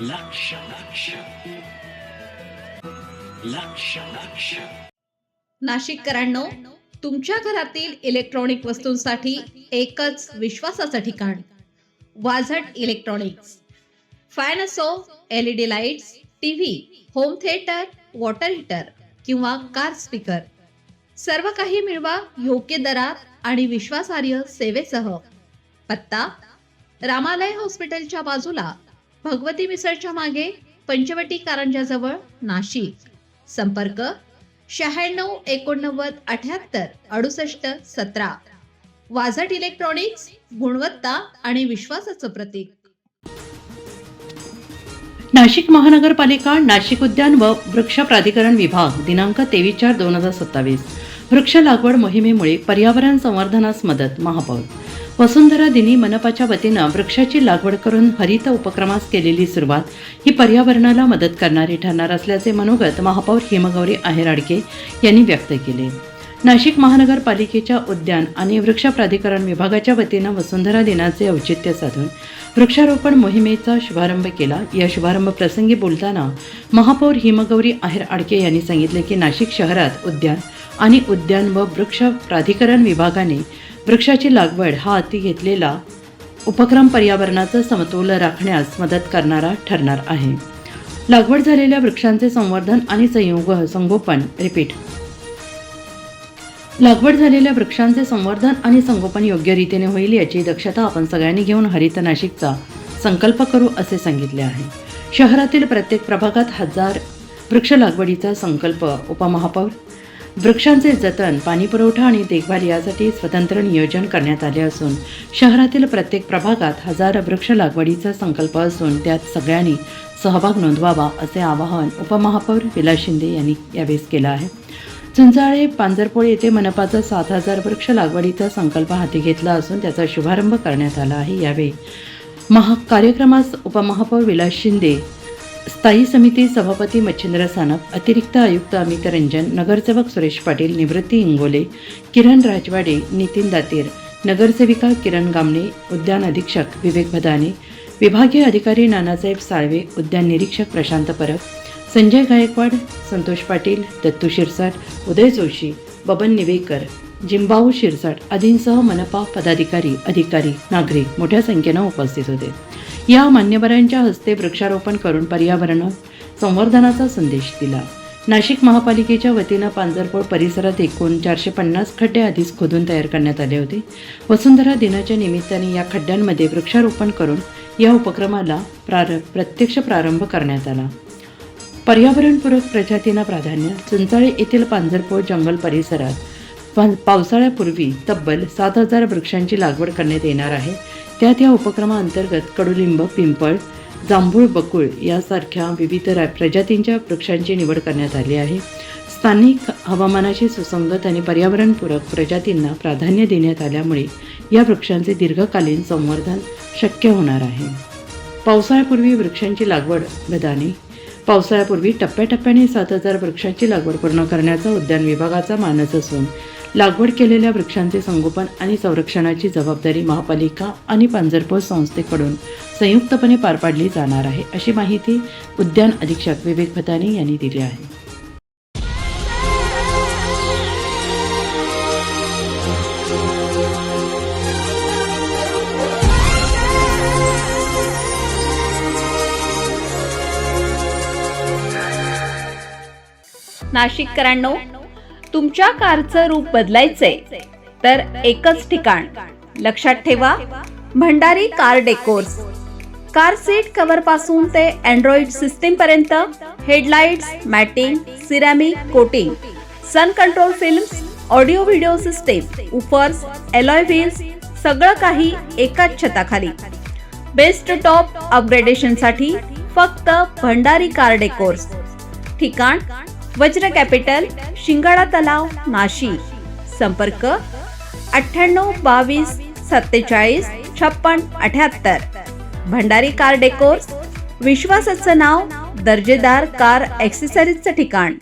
लक्ष लक्ष लक्ष लक्ष नाशिककरांनो, तुमच्या घरातील इलेक्ट्रॉनिक वस्तूंसाठी एकच विश्वासाचं ठिकाण वाझट इलेक्ट्रॉनिक्स. फॅन असो, LED lights, TV, home theatre, water heater किंवा कार स्पीकर, सर्व काही मिळवा योग्य दरात आणि विश्वासार्ह सेवेसह. पत्ता रामालय हॉस्पिटलच्या बाजूला, भगवती मिसळच्या मागे, पंचवटी कारंजाजवळ, नाशिक. संपर्क 96 89 78 68 17. वाझट इलेक्ट्रॉनिक्स, गुणवत्ता आणि विश्वासाचं प्रतीक. नाशिक महानगरपालिका, नाशिक उद्यान व वृक्ष प्राधिकरण विभाग दिनांक 23/4/2027. वृक्ष लागवड मोहिमेमुळे पर्यावरण संवर्धनास मदत. महापौर. वसुंधरा दिनी मनपाच्या वतीनं वृक्षाची लागवड करून हरित उपक्रमास केलेली सुरुवात ही पर्यावरणाला मदत करणारी ठरणार असल्याचे मनोगत महापौर हिमगौरी आहेर-आडके यांनी व्यक्त केले. नाशिक महानगरपालिकेच्या उद्यान आणि वृक्ष प्राधिकरण विभागाच्या वतीनं वसुंधरा दिनाचे औचित्य साधून वृक्षारोपण मोहिमेचा शुभारंभ केला. या शुभारंभ प्रसंगी बोलताना महापौर हिमगौरी आहेर-आडके यांनी सांगितले की नाशिक शहरात उद्यान आणि उद्यान व वृक्ष प्राधिकरण विभागाने वृक्षाची लागवड हा हाती घेतलेला उपक्रम पर्यावरणाचा समतोल राखण्यास मदत करणारा ठरणार आहे. लागवड झालेल्या वृक्षांचे संवर्धन आणि लागवड झालेल्या वृक्षांचे संवर्धन आणि संगोपन योग्य रीतीने होईल याची दक्षता आपण सगळ्यांनी घेऊन हरित नाशिकचा संकल्प करू असे सांगितले आहे. शहरातील प्रत्येक प्रभागात 1000 वृक्ष लागवडीचा संकल्प. उपमहापौर. वृक्षांचे जतन, पाणी पुरवठा आणि देखभाल यासाठी स्वतंत्र नियोजन करण्यात आले असून शहरातील प्रत्येक प्रभागात 1000 वृक्ष लागवडीचा संकल्प असून त्यात सगळ्यांनी सहभाग नोंदवावा असे आवाहन उपमहापौर विलास शिंदे यांनी यावेळी केलं आहे. चुंचाळे पांजरपोळ येथे मनपाचा 7000 वृक्ष लागवडीचा संकल्प हाती घेतला असून त्याचा शुभारंभ करण्यात आला आहे. यावेळी कार्यक्रमास उपमहापौर विलास शिंदे, स्थायी समिती सभापती मच्छिंद्र सानप, अतिरिक्त आयुक्त अमित रंजन, नगरसेवक सुरेश पाटील, निवृत्ती इंगोले, किरण राजवाडे, नितीन दातीर, नगरसेविका किरण गामणे, उद्यान अधीक्षक विवेक भदाने, विभागीय अधिकारी नानासाहेब साळवे, उद्यान निरीक्षक प्रशांत परब, संजय गायकवाड, संतोष पाटील, दत्तू शिरसाट, उदय जोशी, बबन निवेकर, जिंबाऊ शिरसाट आदींसह मनपा पदाधिकारी, अधिकारी, नागरिक मोठ्या संख्येनं उपस्थित होते. या मान्यवरांच्या हस्ते वृक्षारोपण करून पर्यावरण संवर्धनाचा संदेश दिला. नाशिक महापालिकेच्या वतीनं पांजरपोळ परिसरात एकूण 450 खड्डे आधीच खोदून तयार करण्यात आले होते. वसुंधरा दिनाच्या निमित्ताने या खड्ड्यांमध्ये वृक्षारोपण करून या उपक्रमाला प्रत्यक्ष प्रारंभ करण्यात आला. पर्यावरणपूरक प्रजातींना प्राधान्य. चुंचाळे येथील पांजरपोळ जंगल परिसरात पावसाळ्यापूर्वी तब्बल 7000 वृक्षांची लागवड करण्यात येणार आहे. त्यात या उपक्रमाअंतर्गत कडुलिंब, पिंपळ, जांभूळ, बकुळ यासारख्या विविध प्रजातींच्या वृक्षांची निवड करण्यात आली आहे. स्थानिक हवामानाशी सुसंगत आणि पर्यावरणपूरक प्रजातींना प्राधान्य देण्यात आल्यामुळे या वृक्षांचे दीर्घकालीन संवर्धन शक्य होणार आहे. पावसाळ्यापूर्वी वृक्षांची लागवड. गदाने. पावसाळ्यापूर्वी टप्प्याटप्प्याने 7000 वृक्षांची लागवड पूर्ण करण्याचा उद्यान विभागाचा मानस असून लागवड केलेल्या वृक्षांचे संगोपन आणि संरक्षणाची जबाबदारी महापालिका आणि पांजरपोळ संस्थेकडून संयुक्तपणे पार पाडली जाणार आहे, अशी माहिती उद्यान अधीक्षक विवेक भदाने यांनी दिली आहे. नाशिककरांनो, तुमच्या कारचं रूप बदलायचंय तर एकच ठिकाण. लक्षात ठेवा, Bhandari car decors. Car seat cover पासून ते अँड्रॉइड सिस्टीम पर्यंत, headlights, matting, ceramic coating, sun control films, audio video system, woofers, alloy wheels, सगळं काही एकाच छताखाली. बेस्ट टॉप अपग्रेडेशनसाठी फक्त भंडारी कार डेकोर्स. ठिकाण वज्र कॅपिटल, शिंगाडा तलाव, नाशिक. संपर्क 98 22 47 56 78. भंडारी कार डेकोर्स, विश्वासाचं नाव, दर्जेदार कार ॲक्सेसरीजचं ठिकाण.